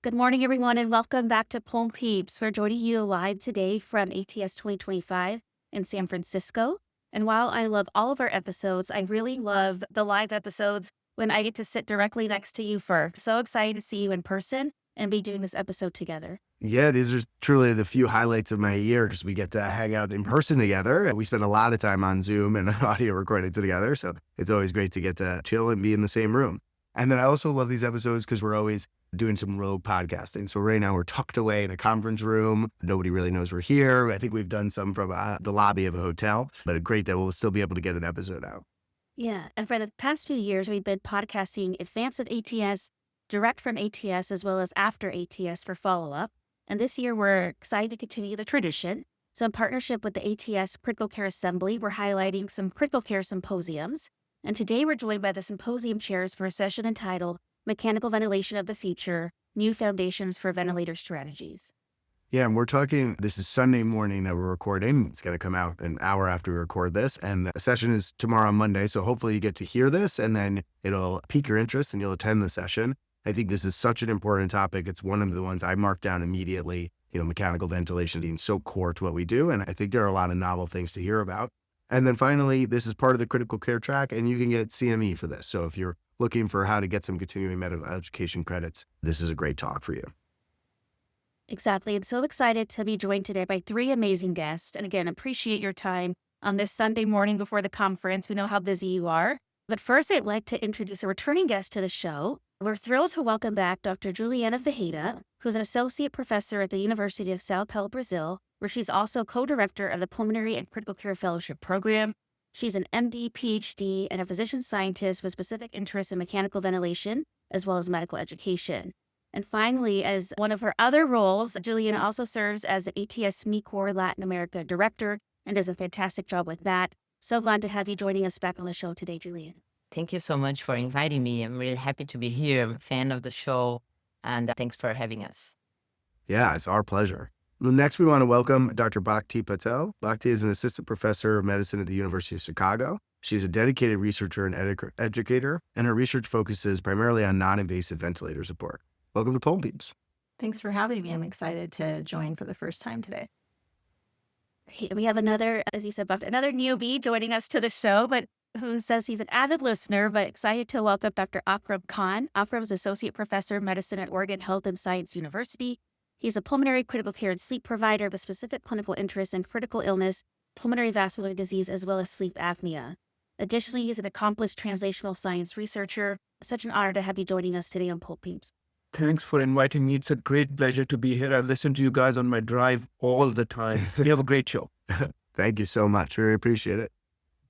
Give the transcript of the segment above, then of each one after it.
Good morning, everyone, and welcome back to Pulm Peeps. We're joining you live today from ATS 2025 in San Francisco. And while I love all of our episodes, I really love the live episodes when I get to sit directly next to you, Furf. So excited to see you in person and be doing this episode together. Yeah, these are truly the few highlights of my year because we get to hang out in person together. We spend a lot of time on Zoom and audio recording together. So it's always great to get to chill and be in the same room. And then I also love these episodes because we're always doing some rogue podcasting. So right now we're tucked away in a conference room. Nobody really knows we're here. I think we've done some from the lobby of a hotel, but great that we'll still be able to get an episode out. Yeah, and for the past few years, we've been podcasting advanced at ATS, direct from ATS, as well as after ATS for follow-up. And this year, we're excited to continue the tradition. So in partnership with the ATS Critical Care Assembly, we're highlighting some critical care symposiums. And today we're joined by the symposium chairs for a session entitled Mechanical Ventilation of the Future, New Foundations for Ventilator Strategies. Yeah, and we're talking, this is Sunday morning that we're recording. It's going to come out an hour after we record this. And the session is tomorrow, Monday. So hopefully you get to hear this and then it'll pique your interest and you'll attend the session. I think this is such an important topic. It's one of the ones I marked down immediately, mechanical ventilation being so core to what we do. And I think there are a lot of novel things to hear about. And then finally, this is part of the critical care track and you can get CME for this. So if you're looking for how to get some continuing medical education credits, this is a great talk for you. Exactly. And so excited to be joined today by three amazing guests. And again, appreciate your time on this Sunday morning before the conference. We know how busy you are. But first, I'd like to introduce a returning guest to the show. We're thrilled to welcome back Dr. Juliana Ferreira, who's an associate professor at the University of Sao Paulo, Brazil, where she's also co-director of the Pulmonary and Critical Care Fellowship Program. She's an MD, PhD, and a physician scientist with specific interests in mechanical ventilation, as well as medical education. And finally, as one of her other roles, Juliana also serves as an ATS MECOR Latin America director and does a fantastic job with that. So glad to have you joining us back on the show today, Juliana. Thank you so much for inviting me. I'm really happy to be here. I'm a fan of the show, and thanks for having us. Yeah, it's our pleasure. Next, we want to welcome Dr. Bhakti Patel. Bhakti is an assistant professor of medicine at the University of Chicago. She's a dedicated researcher and educator, and her research focuses primarily on non-invasive ventilator support. Welcome to Pulm Peeps. Thanks for having me. I'm excited to join for the first time today. We have another, as you said, another newbie joining us to the show, but who says he's an avid listener, but excited to welcome Dr. Akram Khan. Akram is Associate Professor of Medicine at Oregon Health and Science University. He's a pulmonary critical care and sleep provider with specific clinical interests in critical illness, pulmonary vascular disease, as well as sleep apnea. Additionally, he's an accomplished translational science researcher. Such an honor to have you joining us today on Pulm Peeps. Thanks for inviting me. It's a great pleasure to be here. I listen to you guys on my drive all the time. You have a great show. Thank you so much. Really appreciate it.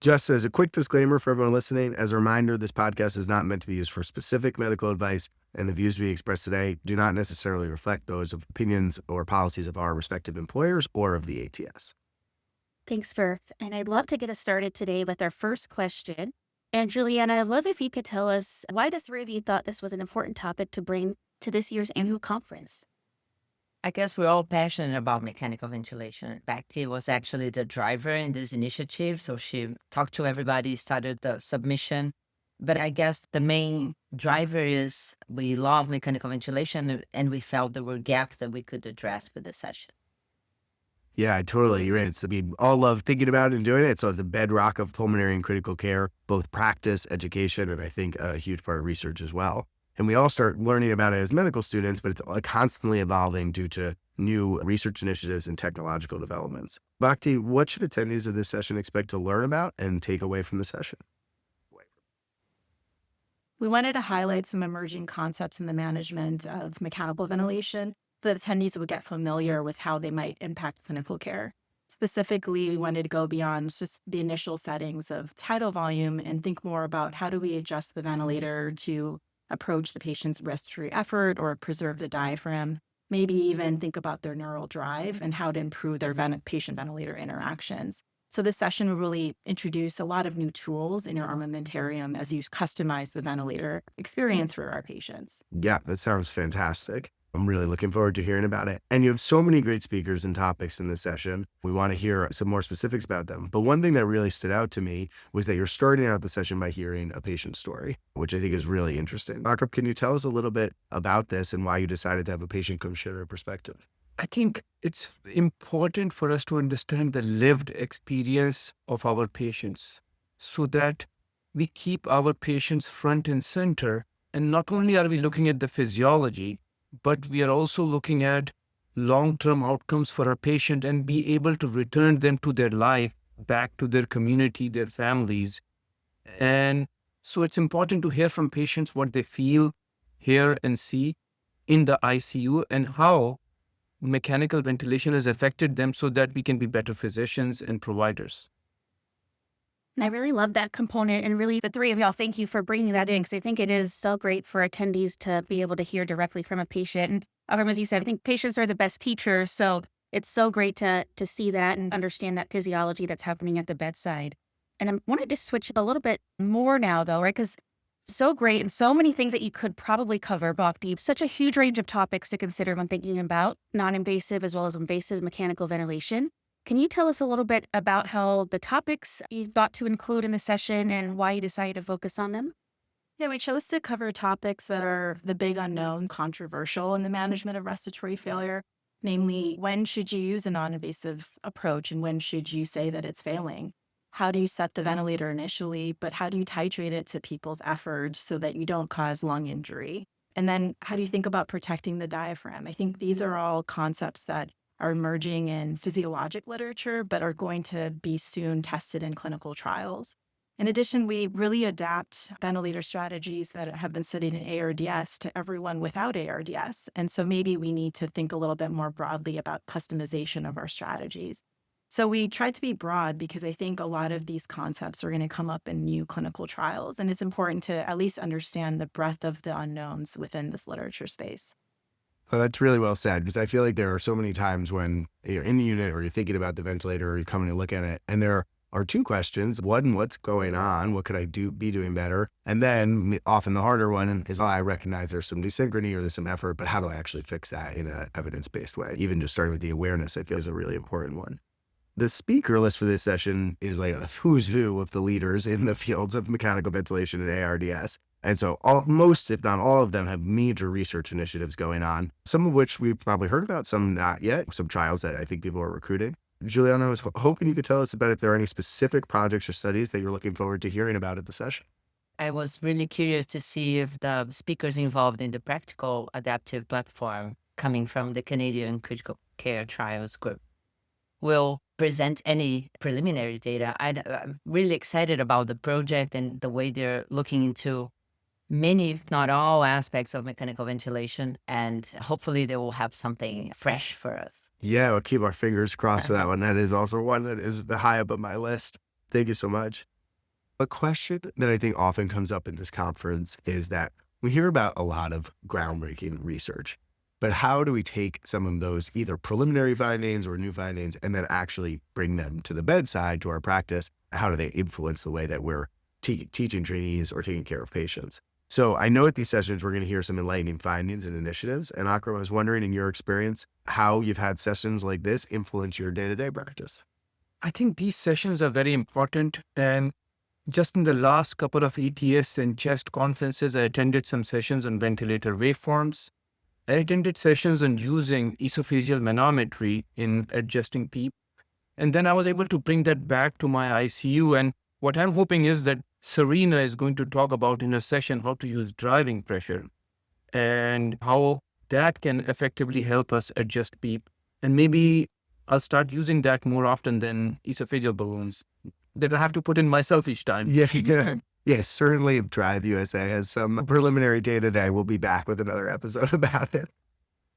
Just as a quick disclaimer for everyone listening, as a reminder, this podcast is not meant to be used for specific medical advice, and the views we express today do not necessarily reflect those of opinions or policies of our respective employers or of the ATS. Thanks, Furf. And I'd love to get us started today with our first question. And Juliana, I'd love if you could tell us why the three of you thought this was an important topic to bring to this year's annual conference. I guess we're all passionate about mechanical ventilation. Bhakti was actually the driver in this initiative, so she talked to everybody, started the submission. But I guess the main driver is we love mechanical ventilation, and we felt there were gaps that we could address with the session. Yeah, you're right. We all love thinking about it and doing it. So the bedrock of pulmonary and critical care, both practice, education, and I think a huge part of research as well. And we all start learning about it as medical students, but it's constantly evolving due to new research initiatives and technological developments. Bhakti, what should attendees of this session expect to learn about and take away from the session? We wanted to highlight some emerging concepts in the management of mechanical ventilation so that attendees would get familiar with how they might impact clinical care. Specifically, we wanted to go beyond just the initial settings of tidal volume and think more about how do we adjust the ventilator to approach the patient's respiratory effort or preserve the diaphragm, maybe even think about their neural drive and how to improve their patient-ventilator interactions. So this session will really introduce a lot of new tools in your armamentarium as you customize the ventilator experience for our patients. Yeah, that sounds fantastic. I'm really looking forward to hearing about it. And you have so many great speakers and topics in this session. We want to hear some more specifics about them. But one thing that really stood out to me was that you're starting out the session by hearing a patient story, which I think is really interesting. Akram, can you tell us a little bit about this and why you decided to have a patient come share their perspective? I think it's important for us to understand the lived experience of our patients so that we keep our patients front and center. And not only are we looking at the physiology, but we are also looking at long-term outcomes for our patient and be able to return them to their life, back to their community, their families. And so it's important to hear from patients what they feel, hear, and see in the ICU and how mechanical ventilation has affected them so that we can be better physicians and providers. And I really love that component. And really, the three of y'all, thank you for bringing that in, because I think it is so great for attendees to be able to hear directly from a patient. And as you said, I think patients are the best teachers. So it's so great to see that and understand that physiology that's happening at the bedside. And I wanted to switch a little bit more now, though, right? Because so great and so many things that you could probably cover, Bhakti. Such a huge range of topics to consider when thinking about non-invasive as well as invasive mechanical ventilation. Can you tell us a little bit about how the topics you thought to include in the session and why you decided to focus on them? Yeah, we chose to cover topics that are the big unknown, controversial in the management of respiratory failure. Namely, when should you use a non-invasive approach and when should you say that it's failing? How do you set the ventilator initially, but how do you titrate it to people's efforts so that you don't cause lung injury? And then how do you think about protecting the diaphragm? I think these are all concepts that are emerging in physiologic literature, but are going to be soon tested in clinical trials. In addition, we really adapt ventilator strategies that have been studied in ARDS to everyone without ARDS. And so maybe we need to think a little bit more broadly about customization of our strategies. So we tried to be broad because I think a lot of these concepts are going to come up in new clinical trials. And it's important to at least understand the breadth of the unknowns within this literature space. Oh, that's really well said, because I feel like there are so many times when you're in the unit or you're thinking about the ventilator or you're coming to look at it, and there are two questions. One, what's going on? What could I be doing better? And then often the harder one is, I recognize there's some desynchrony or there's some effort, but how do I actually fix that in an evidence-based way? Even just starting with the awareness, I feel is a really important one. The speaker list for this session is like a who's who of the leaders in the fields of mechanical ventilation and ARDS. And so most, if not all of them, have major research initiatives going on, some of which we've probably heard about, some not yet, some trials that I think people are recruiting. Juliana, I was hoping you could tell us about if there are any specific projects or studies that you're looking forward to hearing about at the session. I was really curious to see if the speakers involved in the practical adaptive platform coming from the Canadian Critical Care Trials group will present any preliminary data. I'm really excited about the project and the way they're looking into many, if not all, aspects of mechanical ventilation, and hopefully they will have something fresh for us. Yeah, we'll keep our fingers crossed for that one. That is also one that is high up on my list. Thank you so much. A question that I think often comes up in this conference is that we hear about a lot of groundbreaking research, but how do we take some of those either preliminary findings or new findings and then actually bring them to the bedside, to our practice? How do they influence the way that we're teaching trainees or taking care of patients? So I know at these sessions, we're going to hear some enlightening findings and initiatives. And Akram, I was wondering, in your experience, how you've had sessions like this influence your day-to-day practice. I think these sessions are very important. And just in the last couple of ATS and CHEST conferences, I attended some sessions on ventilator waveforms. I attended sessions on using esophageal manometry in adjusting PEEP. And then I was able to bring that back to my ICU. And what I'm hoping is that Serena is going to talk about in a session how to use driving pressure and how that can effectively help us adjust PEEP. And maybe I'll start using that more often than esophageal balloons that I have to put in myself each time. Yes, certainly if Drive USA has some preliminary data today, we'll be back with another episode about it.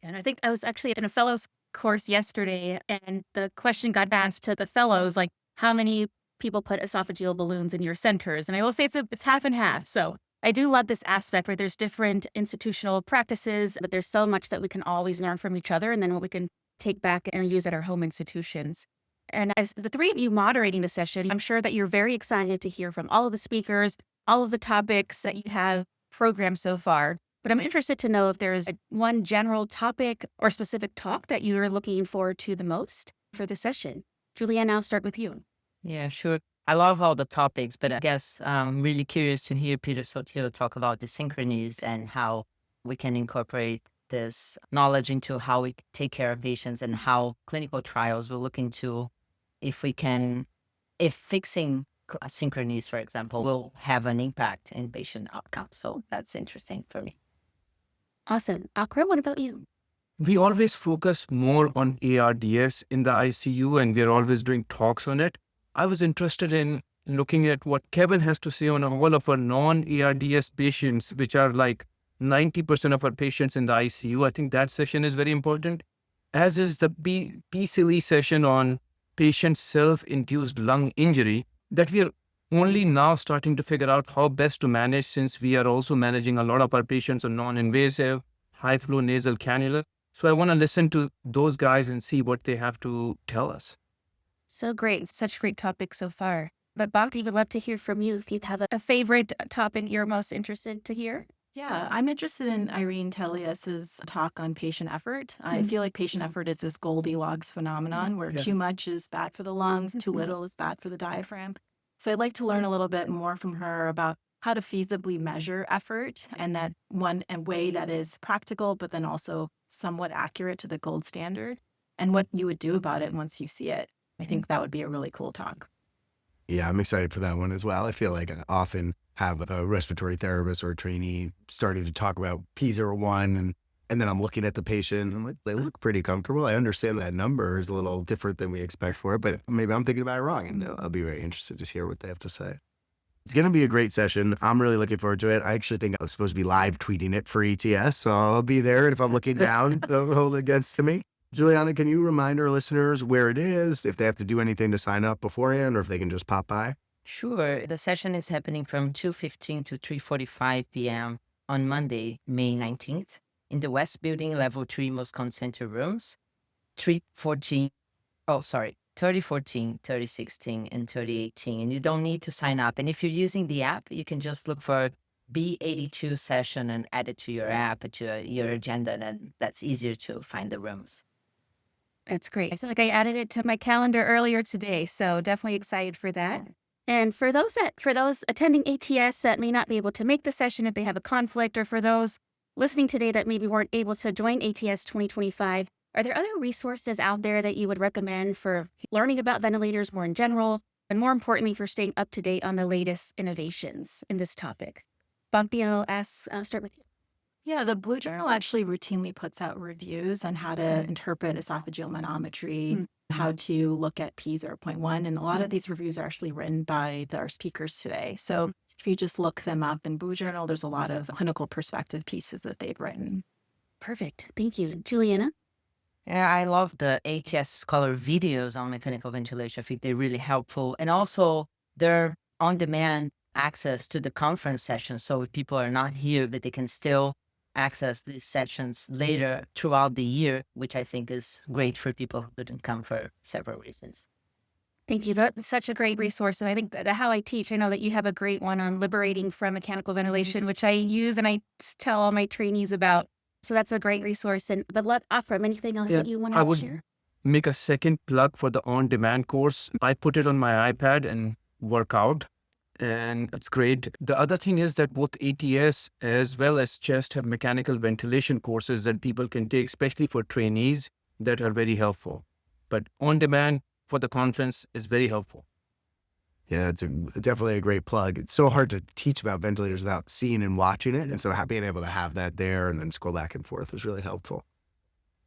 And I think I was actually in a fellows course yesterday, and the question got asked to the fellows, like, how many people put esophageal balloons in your centers? And I will say it's half and half. So I do love this aspect where there's different institutional practices, but there's so much that we can always learn from each other and then what we can take back and use at our home institutions. And as the three of you moderating the session, I'm sure that you're very excited to hear from all of the speakers, all of the topics that you have programmed so far. But I'm interested to know if there is one general topic or specific talk that you are looking forward to the most for this session. Juliana, I'll start with you. Yeah, sure. I love all the topics, but I guess I'm really curious to hear Peter Sotillo talk about the synchronies and how we can incorporate this knowledge into how we take care of patients and how clinical trials will look into if we can, if fixing synchronies, for example, will have an impact in patient outcomes. So that's interesting for me. Awesome. Akram, what about you? We always focus more on ARDS in the ICU, and we're always doing talks on it. I was interested in looking at what Kevin has to say on all of our non-ARDS patients, which are like 90% of our patients in the ICU. I think that session is very important, as is the PCLE session on patient self-induced lung injury that we are only now starting to figure out how best to manage, since we are also managing a lot of our patients on non-invasive, high-flow nasal cannula. So I want to listen to those guys and see what they have to tell us. So great. Such great topics so far. But Bhakti, would love to hear from you if you have a favorite topic you're most interested to hear. Yeah, I'm interested in Irene Tellius's talk on patient effort. I feel like patient effort is this Goldilocks phenomenon where too much is bad for the lungs, too little is bad for the diaphragm. So I'd like to learn a little bit more from her about how to feasibly measure effort, and that one way that is practical, but then also somewhat accurate to the gold standard, and what you would do about it once you see it. I think that would be a really cool talk. Yeah, I'm excited for that one as well. I feel like I often have a respiratory therapist or a trainee starting to talk about P01, and then I'm looking at the patient and I'm like, they look pretty comfortable. I understand that number is a little different than we expect for it, but maybe I'm thinking about it wrong, and I'll be very interested to hear what they have to say. It's going to be a great session. I'm really looking forward to it. I actually think I was supposed to be live tweeting it for ETS, so I'll be there. And if I'm looking down, don't hold it against me. Juliana, can you remind our listeners where it is, if they have to do anything to sign up beforehand, or if they can just pop by? Sure. The session is happening from 2:15 to 3:45 p.m. on Monday, May 19th, in the West Building, Level 3, Moscone Center rooms, 3014, 3016, and 3018. And you don't need to sign up. And if you're using the app, you can just look for B82 session and add it to your app, to your agenda, and that's easier to find the rooms. That's great. I feel like I added it to my calendar earlier today, so definitely excited for that. And for those attending ATS that may not be able to make the session if they have a conflict, or for those listening today that maybe weren't able to join ATS 2025, are there other resources out there that you would recommend for learning about ventilators more in general, and more importantly, for staying up to date on the latest innovations in this topic? Bhakti, I'll start with you. Yeah, the Blue Journal actually routinely puts out reviews on how to interpret esophageal manometry, how to look at P0.1. And a lot of these reviews are actually written by our speakers today. So if you just look them up in Blue Journal, there's a lot of clinical perspective pieces that they've written. Perfect. Thank you. Juliana? Yeah, I love the ATS Scholar videos on mechanical ventilation. I think they're really helpful. And also, they're on-demand access to the conference sessions. So if people are not here, but they can still access these sessions later throughout the year, which I think is great for people who couldn't come for several reasons. Thank you. That's such a great resource. And I think that how I teach, I know that you have a great one on liberating from mechanical ventilation, which I use and I tell all my trainees about. So that's a great resource. But let Akram, anything else that you want to share? Make a second plug for the on-demand course. I put it on my iPad and work out, and it's great. The other thing is that both ATS as well as CHEST have mechanical ventilation courses that people can take, especially for trainees, that are very helpful. But on-demand for the conference is very helpful. Yeah, it's definitely a great plug. It's so hard to teach about ventilators without seeing and watching it. And so being able to have that there and then scroll back and forth is really helpful.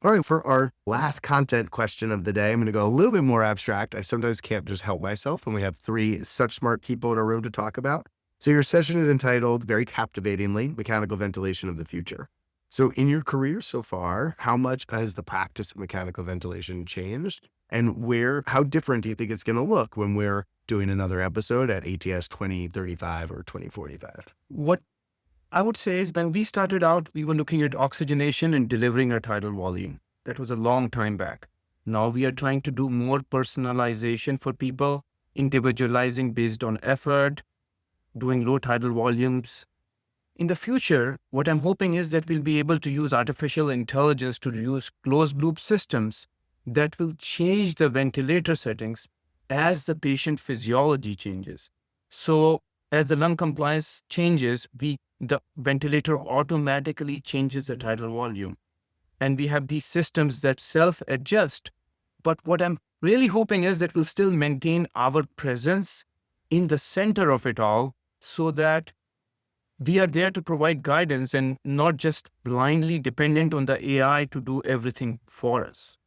All right, for our last content question of the day, I'm going to go a little bit more abstract. I sometimes can't just help myself when we have three such smart people in a room to talk about. So your session is entitled, very captivatingly, Mechanical Ventilation of the Future. So in your career so far, how much has the practice of mechanical ventilation changed? And how different do you think it's going to look when we're doing another episode at ATS 2035 or 2045? What I would say is, when we started out, we were looking at oxygenation and delivering a tidal volume. That was a long time back. Now we are trying to do more personalization for people, individualizing based on effort, doing low tidal volumes, in the future, what I'm hoping is that we'll be able to use artificial intelligence to use closed loop systems that will change the ventilator settings as the patient physiology changes. So as the lung compliance changes, the ventilator automatically changes the tidal volume. And we have these systems that self-adjust. But what I'm really hoping is that we'll still maintain our presence in the center of it all so that we are there to provide guidance and not just blindly dependent on the AI to do everything for us.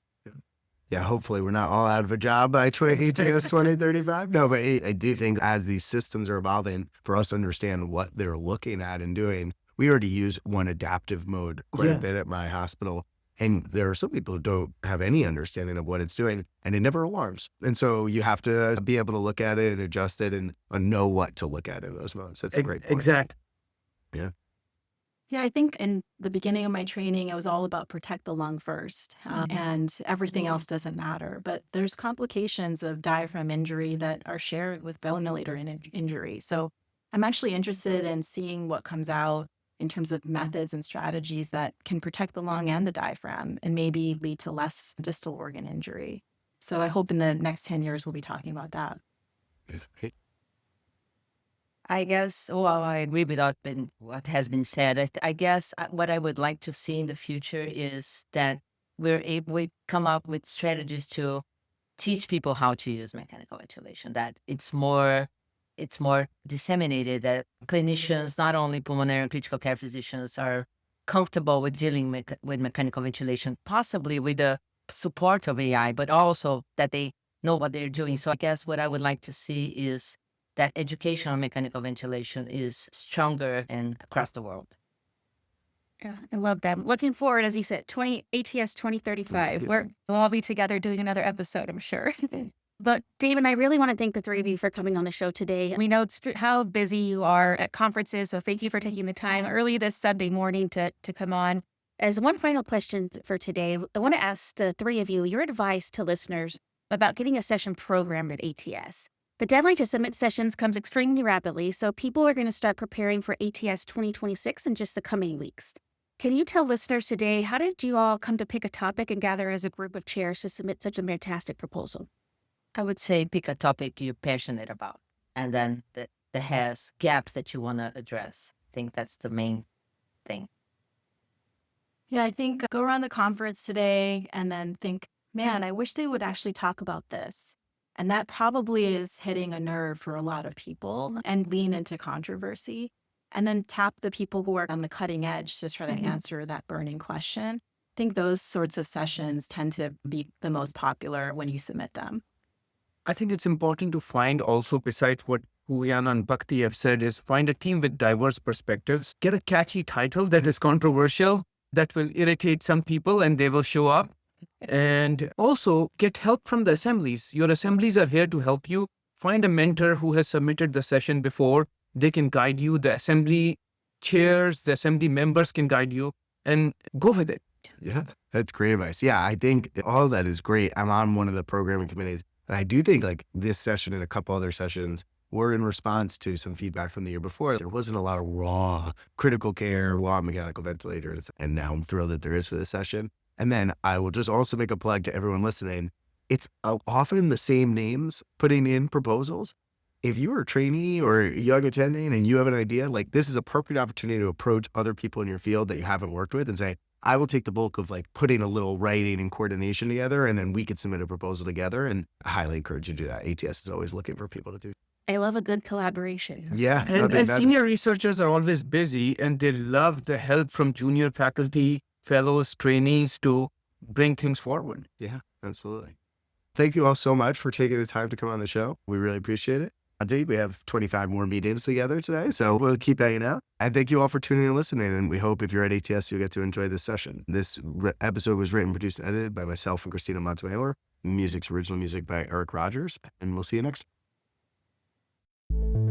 Yeah, hopefully we're not all out of a job by ATS 2035. No, but I do think as these systems are evolving, for us to understand what they're looking at and doing, we already use one adaptive mode quite a bit at my hospital. And there are some people who don't have any understanding of what it's doing, and it never alarms. And so you have to be able to look at it and adjust it and know what to look at in those modes. That's a great point. Exactly. Yeah. Yeah, I think in the beginning of my training, it was all about protect the lung first, and everything else doesn't matter. But there's complications of diaphragm injury that are shared with ventilator injury. So I'm actually interested in seeing what comes out in terms of methods and strategies that can protect the lung and the diaphragm and maybe lead to less distal organ injury. So I hope in the next 10 years, we'll be talking about that. I guess, well, I agree with what has been said. I guess what I would like to see in the future is that we come up with strategies to teach people how to use mechanical ventilation, that it's more disseminated, that clinicians, not only pulmonary and critical care physicians, are comfortable with dealing with mechanical ventilation, possibly with the support of AI, but also that they know what they're doing. So I guess what I would like to see is that education on mechanical ventilation is stronger and across the world. Yeah, I love that. Looking forward, as you said, ATS 2035. We'll all be together doing another episode, I'm sure. But Damon, I really want to thank the three of you for coming on the show today. We know how busy you are at conferences, so thank you for taking the time early this Sunday morning to come on. As one final question for today, I want to ask the three of you your advice to listeners about getting a session programmed at ATS. The deadline to submit sessions comes extremely rapidly, so people are going to start preparing for ATS 2026 in just the coming weeks. Can you tell listeners today, how did you all come to pick a topic and gather as a group of chairs to submit such a fantastic proposal? I would say pick a topic you're passionate about, and then that has gaps that you want to address. I think that's the main thing. Yeah, I think go around the conference today and then think, man, I wish they would actually talk about this. And that probably is hitting a nerve for a lot of people, and lean into controversy. And then tap the people who are on the cutting edge to try to answer that burning question. I think those sorts of sessions tend to be the most popular when you submit them. I think it's important to find also, besides what Juliana and Bhakti have said, is find a team with diverse perspectives. Get a catchy title that is controversial, that will irritate some people, and they will show up. And also get help from the assemblies. Your assemblies are here to help you. Find a mentor who has submitted the session before. They can guide you. The assembly chairs, the assembly members can guide you, and go with it. Yeah, that's great advice. Yeah, I think all of that is great. I'm on one of the programming committees. And I do think like this session and a couple other sessions were in response to some feedback from the year before. There wasn't a lot of raw critical care, raw mechanical ventilators. And now I'm thrilled that there is for this session. And then I will just also make a plug to everyone listening. It's often the same names putting in proposals. If you're a trainee or a young attending and you have an idea, like this is a perfect opportunity to approach other people in your field that you haven't worked with and say, I will take the bulk of like putting a little writing and coordination together, and then we could submit a proposal together. And I highly encourage you to do that. ATS is always looking for people to do. I love a good collaboration. Yeah. And senior researchers are always busy, and they love the help from junior faculty, fellows, trainees to bring things forward. Yeah, absolutely. Thank you all so much for taking the time to come on the show. We really appreciate it. Indeed, we have 25 more meetings together today, so we'll keep hanging out. And thank you all for tuning and listening. And we hope if you're at ATS, you'll get to enjoy this session. This episode was written, produced, and edited by myself and Christina Montemayor. Music's original music by Eric Rogers. And we'll see you next time.